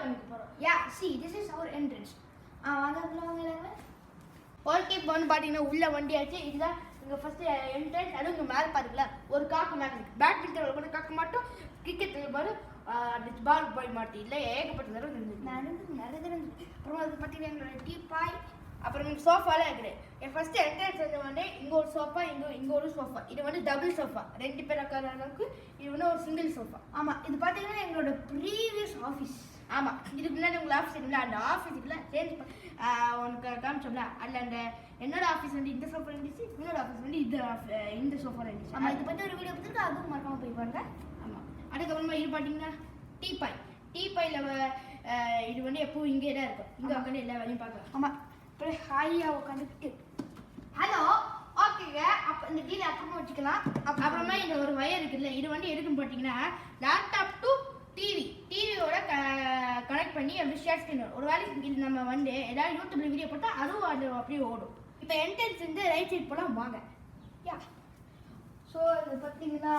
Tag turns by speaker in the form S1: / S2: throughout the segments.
S1: பண்ணிக்க போகிறோம். Yeah see this is our entrance. வாங்க எல்லாருமே. ஓகே இப்போ வந்து பார்த்தீங்கன்னா உள்ள வண்டி ஆச்சு. இதுதான் இங்கே ஃபஸ்ட்டு என்ட்ரன்ஸ். அதுவும் இங்கே மேலே பாருங்களா ஒரு காக்கு மேலே இருக்குது. பேட்மிண்டன் கூட காக்க மாட்டோம், கிரிக்கெட் பாரு பால் போய் மாட்டோம். இல்லை ஏகப்பட்ட தடவை நிறைய தடவை. அப்புறம் அது பார்த்தீங்கன்னா எங்களோட டீப்பாய், அப்புறம் இங்கே சோஃபாலாம் இருக்குது. என் ஃபஸ்ட்டு என்ட்ரன்ஸ் வந்து இங்கே ஒரு சோஃபா, இங்கே ஒரு சோஃபா. இது வந்து டபுள் சோஃபா, 2 பேர் உட்கார அளவுக்கு. இது வந்து ஒரு சிங்கிள் சோஃபா. ஆமாம், இது பார்த்தீங்கன்னா எங்களோட ப்ரீவியஸ் ஆஃபீஸ். ஆமாம், இதுக்கு முன்னாடி உங்கள் ஆஃபீஸ் இருக்குல்ல, அந்த ஆஃபீஸுக்குள்ள சேஞ்ச் உனக்கு காமிச்சோம்ல, அதில் அந்த என்னோட ஆஃபீஸ் வந்து இந்த சோஃபா இருந்துச்சு, என்னோட ஆஃபீஸ் வந்து இந்த சோஃபா இருந்துச்சு. ஆமாம், இதை பற்றி ஒரு வீடியோ பார்த்துட்டு அதுவும் மறக்காமல் போய் பாருங்க. ஆமாம், அதுக்கப்புறமா இது பார்த்தீங்கன்னா டீப்பாய். டீப்பாயில் இது வந்து எப்பவும் இங்கே தான் இருக்கும். இங்கே உட்காந்து எல்லா வேலையும் பார்க்கலாம். ஆமாம், அப்புறம் ஹாயாக உட்காந்துக்கிட்டு ஹலோ ஓகேங்க. அப்போ இந்த டீலை அப்புறமா வச்சுக்கலாம். அப்புறமா இந்த ஒரு வயர் இருக்குல்ல, இது வந்து எதுக்குன்னு பார்த்தீங்கன்னா லேப்டாப் டு டிவியோட கனெக்ட் பண்ணி அப்படி ஷேர் ஸ்க்ரீன். ஒரு வேலைக்கு இது நம்ம வந்து ஏதாவது யூடியூப்ல வீடியோ போட்டால் அதுவும் அது அப்படியே ஓடும். இப்போ என்ட்ரன்ஸ் வந்து ரைட் சைட் போலாம் வாங்க. யா ஸோ இது பார்த்தீங்கன்னா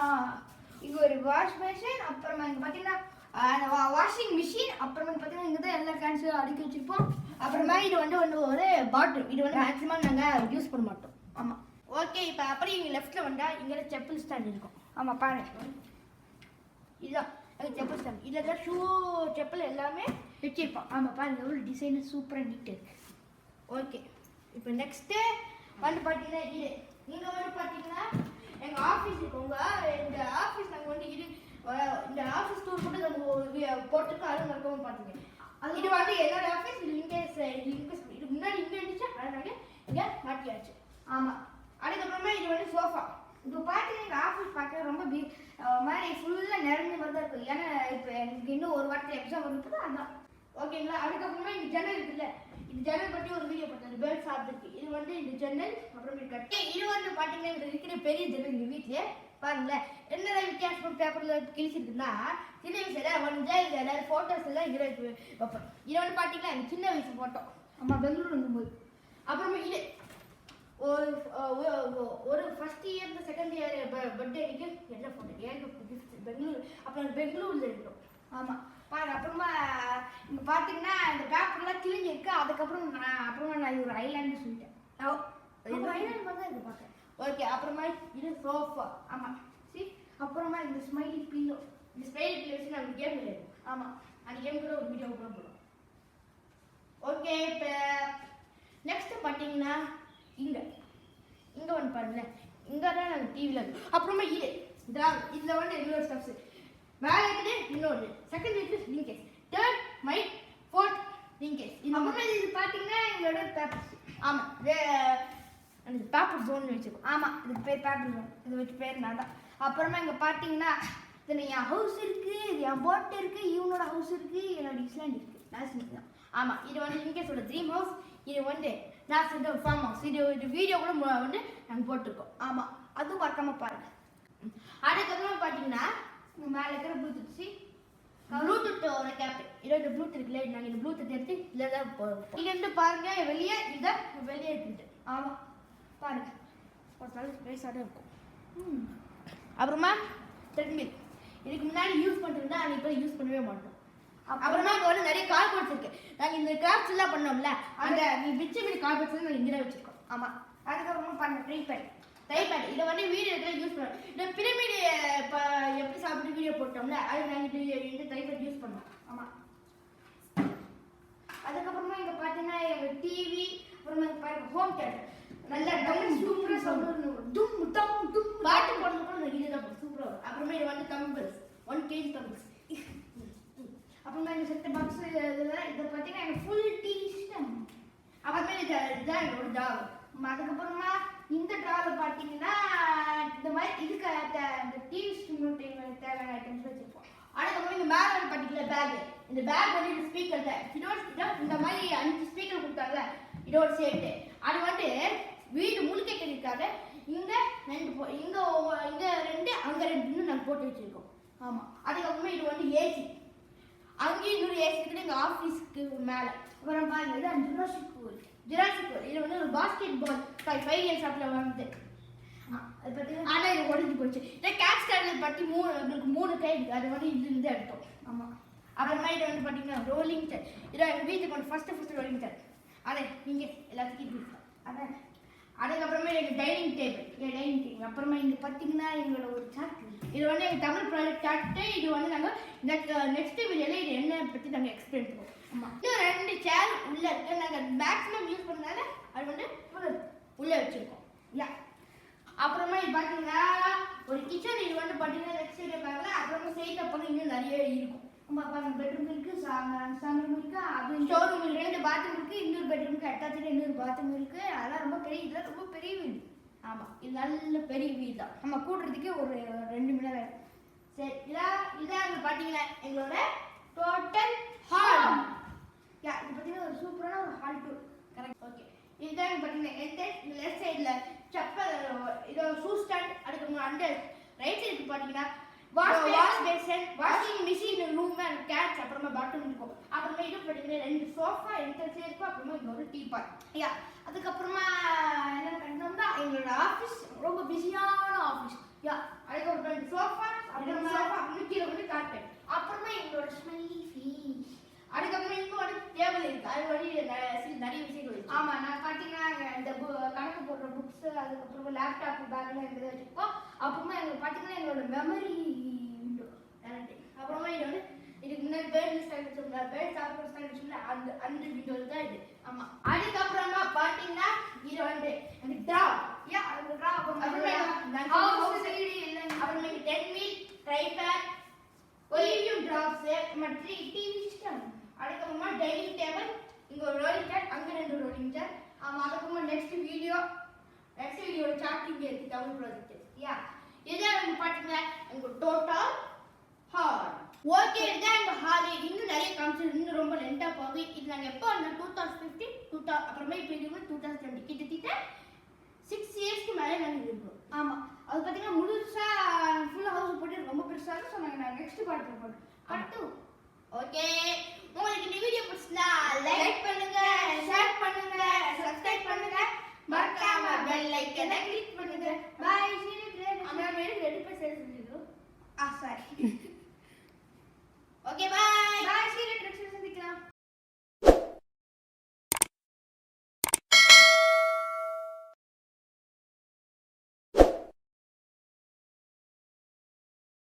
S1: இங்கே ஒரு வாஷ் மிஷின், அப்புறமா இங்கே பார்த்தீங்கன்னா வாஷிங் மிஷின், அப்புறமா பார்த்தீங்கன்னா இங்கே தான் எல்லா கேன்ஸும் அடுக்கி வச்சுருப்போம். அப்புறமா இது வந்து ஒரு பாட்டில். இது வந்து மேக்ஸிமம் நாங்கள் யூஸ் பண்ண மாட்டோம். ஆமாம், ஓகே. இப்போ அப்படியே இங்கே லெஃப்ட்டில் வந்தால் இங்கே செப்பல் ஸ்டாண்ட் இருக்கும். ஆமாம் பாருங்க, இதுதான் செப்பல் ஸ்டாண்ட். இதில் தான் ஷூ செப்பல் எல்லாமே வச்சுருப்போம். ஆமாம் பாருங்க, எவ்வளோ டிசைனு சூப்பராக நீட்டாக இருக்குது. ஓகே, இப்போ நெக்ஸ்ட்டு வந்து பார்த்தீங்கன்னா இது இங்கே வந்து பார்த்தீங்கன்னா எங்கள் ஆஃபீஸ் இருக்கவங்க இந்த ஆஃபீஸ் நாங்கள் வந்து இந்த ஆஃபீஸ் டூர் கூட நம்ம போட்டுருக்கோம். அதுவும் மறக்காமல் பார்த்துங்க. இது வந்து என்னோட ஆஃபீஸ். இது முன்னாடி இங்கே இருந்துச்சு, அதனால இங்கே மாட்டியாச்சு. ஆமாம், அதுக்கப்புறமா இது வந்து சோஃபா. இப்போ பார்த்தீங்கன்னா எங்கள் ஆஃபீஸ் பார்க்க ரொம்ப மாதிரி ஃபுல்லாக நிறைஞ்ச மாதிரி தான் இருக்கும். ஏன்னா இப்போ எனக்கு இன்னும் ஒரு வாரத்தில் எக்ஸாம் இருக்குது, அதுதான். ஓகேங்களா, அதுக்கப்புறமா இங்கே ஜன்னல் இருக்குல்ல, இது ஜன்னல் பற்றி ஒரு வீடியோ பார்த்தேன், பேர்ட் சாப்பிட்டுருக்கு. இது வந்து இந்த ஜன்னல். அப்புறம் இது வந்து பார்த்தீங்கன்னா இங்கே இருக்கிற பெரிய ஜன்னல். எங்கள் வீட்டிலே பாருங்களேன் என்னதான் வித்தியாசம் பேப்பரில் கிழிச்சிருக்குன்னா, சின்ன வயசில் வந்து இங்கே ஏதாவது ஃபோட்டோஸ் எல்லாம் இங்கே வைப்பேன். இது வந்து பார்த்தீங்கன்னா எனக்கு சின்ன வயசு ஃபோட்டோ. ஆமாம், பெங்களூர் இருக்கும்போது. அப்புறமா இது ஒரு ஃபர்ஸ்ட் இயர் செகண்ட் இயர் பர்த்டேக்கு என்ன ஃபோட்டோ கிஃப்ட் பெங்களூர். அப்புறம் பெங்களூரில் இருக்கிறோம். ஆமாம் பாருங்க. அப்புறமா இங்கே பார்த்தீங்கன்னா இந்த பேப்பர்லாம் கிழிஞ்சிருக்கு. அதுக்கப்புறம் நான் ஒரு ஐலாண்டு சொல்லிட்டேன். ஐலாண்டு மாதிரி தான் இது பார்க்க. ஓகே, அப்புறமா இது சோஃபா. ஆமாம் சரி. அப்புறமா இந்த ஸ்மைலி பில்லோ. இந்த ஸ்மைலி பில்லோ வச்சு நாங்கள் கேம் விளையாடுவோம். ஆமாம், அந்த கேம் கூட ஒரு வீடியோ கூட போடுவோம். ஓகே, இப்போ நெக்ஸ்ட்டு பார்த்தீங்கன்னா இங்கே வந்து பாருங்களேன், இங்கே தான் நாங்கள் டிவியில் இருக்கும். அப்புறமா இதில் வந்து இன்னொரு ஸ்டெப்ஸு மேலே இருக்குது. இன்னொரு செகண்ட் இருக்குது லிங்கேஜ், தேர்ட் மைக், ஃபோர்த் லிங்கேஜ். அப்புறமா இது பார்த்தீங்கன்னா எங்களோட பேப்பர்ஸ். ஆமாம், அந்த பேப்பர் ஜோன் வச்சுருக்கோம். ஆமாம், இதுக்கு பேர் பேப்பர் ஜோன். இது வச்சு பேர் நான் தான். அப்புறமா இங்கே பார்த்தீங்கன்னா இதில் என் ஹவுஸ் இருக்குது, இது என் போட் இருக்குது, இவனோட ஹவுஸ் இருக்குது, என்னோட இஸ்லாண்ட் இருக்குது. நான் தான். ஆமாம், இது வந்து லிங்கேஸோட ட்ரீம் ஹவுஸ். இது வந்து நான் செஞ்ச ஃபார்ம் ஹவுஸ். இது வீடியோ கூட வந்து நாங்கள் போட்டிருக்கோம். ஆமாம், அதுவும் மறக்காமல் பாருங்கள். அதுக்கப்புறமா பார்த்தீங்கன்னா மேலே இருக்கிற ப்ளூடூத்தோட கேப். இதோட ப்ளூடூத் இருக்குல்ல, நாங்கள் இந்த ப்ளூடூத் எடுத்து இதில் தான் போவோம். இங்கேருந்து பாருங்கள் வெளியே இருக்குது. ஆமாம் பாருங்க, ஒரு நல்ல ப்ரைஸாக தான் இருக்கும். அப்புறமா ட்ரெட்மில். இதுக்கு முன்னாடி யூஸ் பண்ணிருந்தா ஆனால் இப்போ யூஸ் பண்ணவே மாட்டோம். அப்புறமா இங்கே வந்து நிறைய கார்போர்ட்ஸ் இருக்குது. நாங்கள் இந்த கிராஃப்ட்ஸ் எல்லாம் பண்ணோம்ல, அந்த மிச்ச மீறி கார்போர்ட்ஸ் நாங்கள் இங்கே தான் வச்சுருக்கோம். ஆமாம், அதுக்கப்புறமா பாருங்கள் ட்ரைபேட். இதை வந்து வீடியோ எடுத்து யூஸ் பண்ணுவோம். இந்த பிரமிடு இப்போ எப்படி சாப்பிட்டு வீடியோ போட்டோம்ல, அது நாங்கள் இந்த ட்ரைபேட் யூஸ் பண்ணோம். ஆமாம், அதுக்கப்புறமா இங்கே பார்த்தீங்கன்னா எங்கள் டிவி. அப்புறமா இங்கே பாருங்கள் ஹோம் தியேட்டர். நல்லா டம்மு சூப்பராக சவுண்ட் பாட்டு போடுறது கூட இந்த வீடியோ தான் சூப்பராக வரும். அப்புறமா இது வந்து தம்பிள்ஸ் 1 kg தம்பிள்ஸ். அப்புறமா இந்த செட் பாக்ஸ் இதெல்லாம் இதை பார்த்தீங்கன்னா எனக்கு ஃபுல் டிவி சிஸ்டம். அப்புறமே இதுதான் என்னோட டாக். அதுக்கப்புறமா இந்த ட்ராவில் பார்த்தீங்கன்னா இந்த மாதிரி இதுக்கு இந்த டிவி சிஸ்டம் தேவையான ஐட்டம்ஸ் வச்சுருப்போம். அதுக்கப்புறம் இந்த மேலே வந்து பார்த்தீங்களா பேக். இந்த பேக் வந்து இந்த ஸ்பீக்கர் தான். இந்த மாதிரி 5 ஸ்பீக்கர் கொடுத்தாங்க. இதோட சேர்த்து அது வந்து வீடு முழுக்க கேட்கறதுக்காக இங்கே 2 இங்கே 2 அங்கே 2 நாங்கள் போட்டு வச்சுருக்கோம். ஆமாம், அதுக்கப்புறமா இது வந்து ஏசி. அங்கேயும் இன்னொரு ஏசி இருக்குது எங்கள் ஆஃபீஸ்க்கு மேலே. அப்புறம் பாருங்க, இது ஜுராசிக் வேர்ல்ட். இது வந்து ஒரு பாஸ்கெட் பால் 5 இயர்ஸ் ஆப்பில் வந்து அது பார்த்தீங்கன்னா ஆனால் இது உடஞ்சி போச்சு. இதை கேட்ச் ஸ்டாண்டில் பற்றி 3 கை இருக்குது. அது வந்து இதுலேருந்து எடுத்தோம். ஆமாம், அப்புறமா இது வந்து பார்த்தீங்கன்னா ரோலிங் சேர். இதான் எங்கள் வீட்டுக்கு வந்து ஃபஸ்ட்டு ரோலிங் சேர். அதே நீங்கள் எல்லாத்துக்கும் அதான். அதுக்கப்புறமா எங்கள் டைனிங் டேபிள். அப்புறமா இங்கே பார்த்தீங்கன்னா எங்களோட ஒரு சார்ட். இது வந்து எங்கள் தமிழ் ப்ராஜெக்ட் சார்ட்டு. இது வந்து நாங்கள் நெக்ஸ்ட் வீடியோவில் இது என்ன பற்றி நாங்கள் எக்ஸ்பிளைன் பண்ணுவோம். ஆமாம், இன்னும் 2 சேர் உள்ளே இருக்குது. நாங்கள் மேக்ஸிமம் யூஸ் பண்ணனால அது வந்து உள்ளே வச்சுருக்கோம். யா, அப்புறமா இது பார்த்தீங்கன்னா ஒரு கிச்சன். இது வந்து பார்த்தீங்கன்னா நெக்ஸ்ட் வீடியோ பார்க்கலாம். அப்புறமா சைட் அப்புறம் இன்னும் நிறைய இருக்கும். பெட்ரூம் இருக்குது, சாமி இருக்குது, அது ஸ்டோர் ரூம் 2 பாத்ரூம் இருக்குது, இன்னொரு பெட்ரூமுக்கு அட்டாச்சில் இன்னொரு பாத்ரூம் இருக்குது. அதெல்லாம் ரொம்ப பெரிய, இதெல்லாம் ரொம்ப பெரிய வீடு. ஆமாம், இது நல்ல பெரிய வீடு தான். நம்ம கூட்டுறதுக்கே ஒரு 2 மணி நேரம் ஆகும். சரி, இதான் பார்த்தீங்கன்னா எங்களோட டோட்டல் ஹால். யா, இது பார்த்தீங்கன்னா ஒரு சூப்பரான ஒரு ஹால் டூர். Correct, okay. இதுதான் பார்த்தீங்கன்னா இந்த லெஃப்ட் சைடில் செப்பல், இதோ ஷூ ஸ்டாண்ட். அதுக்கு அண்டர் ரைட் சைடுக்கு பார்த்தீங்கன்னா wash passion, washing machine room and catch. அப்புறமா பாத்ரூம் இருக்கும். அப்புறமா இது பார்த்தீங்கன்னா 2 சோஃபா என்ட்ரன்ஸ்ல இருக்கும். அப்புறமா இங்கே ஒரு டீபாய். யா, அதுக்கப்புறமா என்ன பண்ணோம்னா எங்களோட ஆஃபீஸ் ரொம்ப பிஸியான ஆஃபீஸ். யா, அதுக்கப்புறம் 2 சோஃபா, அப்புறமா கீழே வந்து கார்பெட். அப்புறமா எங்களோட ஸ்மெல்லி ஃபீஸ். அதுக்கப்புறம் இங்கே ஒரு டேபிள் இருக்கு. அது வழி நிறைய விஷயங்கள் இருக்கு. ஆமாம், நான் பார்த்தீங்கன்னா இந்த கணக்கு போடுற புக்ஸு, அதுக்கப்புறமா லேப்டாப் பேக்லாம் எங்கே வச்சுருக்கோம். அப்புறமா எங்களுக்கு பார்த்தீங்கன்னா எங்களோட மெமரி விண்டோ. அப்புறமா இது வந்து இதுக்கு முன்னாடி பேர்ட் ஸ்டாண்ட் வச்சுருந்தா, பேர்ட் சாப்பிட்ற ஸ்டாண்ட் வச்சுருந்தா அந்த விண்டோ தான் இது. ஆமாம், அதுக்கப்புறமா பார்த்தீங்கன்னா இது வந்து அந்த ட்ரா. யா, அந்த ட்ரா. அப்புறமா அப்புறமா 10 மீல் ட்ரைபேட், ஒலிவியம் ட்ராப்ஸு, மற்றும் டிவி சிஸ்டம். அதுக்கப்புறமா டைனிங் டேபிள், இங்கே ஒரு ரோலிங் சேர், அங்கே 2 ரோலிங் சேர். ஆமாம், அதுக்கப்புறமா நெக்ஸ்ட் வீடியோட சார்ட் இங்கே இருக்குது, தமிழ் ப்ராஜெக்ட். யா, இதான் வந்து பார்த்தீங்கன்னா எங்கள் டோட்டல் ஹால். ஓகே, இதுதான் எங்கள் ஹால். இன்னும் நிறைய காமிச்சு இன்னும் ரொம்ப லென்த்தாக போகுது. இது நாங்கள் எப்போ வந்து 2015 அப்புறமா இப்போ இது 2020 கிட்டத்தட்ட 6 இயர்ஸ்க்கு மேலே நாங்கள் இருக்கோம். ஆமாம், அது பார்த்தீங்கன்னா முழுசாக ஃபுல்லாக ஹவுஸ் போட்டு ரொம்ப பெருசாக இருக்கும். ஸோ நாங்கள் நெக்ஸ்ட் பார்ட்டில் போட்டோம். பார்ட் 2. ஓகே, உங்களுக்கு இந்த வீடியோ பிடிச்சிருந்தா லைக் பண்ணுங்க, ஷேர் பண்ணுங்க, சப்ஸ்கிரைப் பண்ணுங்க, மறக்காம பெல் ஐக்கனை கிளிக் பண்ணுங்க. By. See you later. I'm ready to say something. Sorry.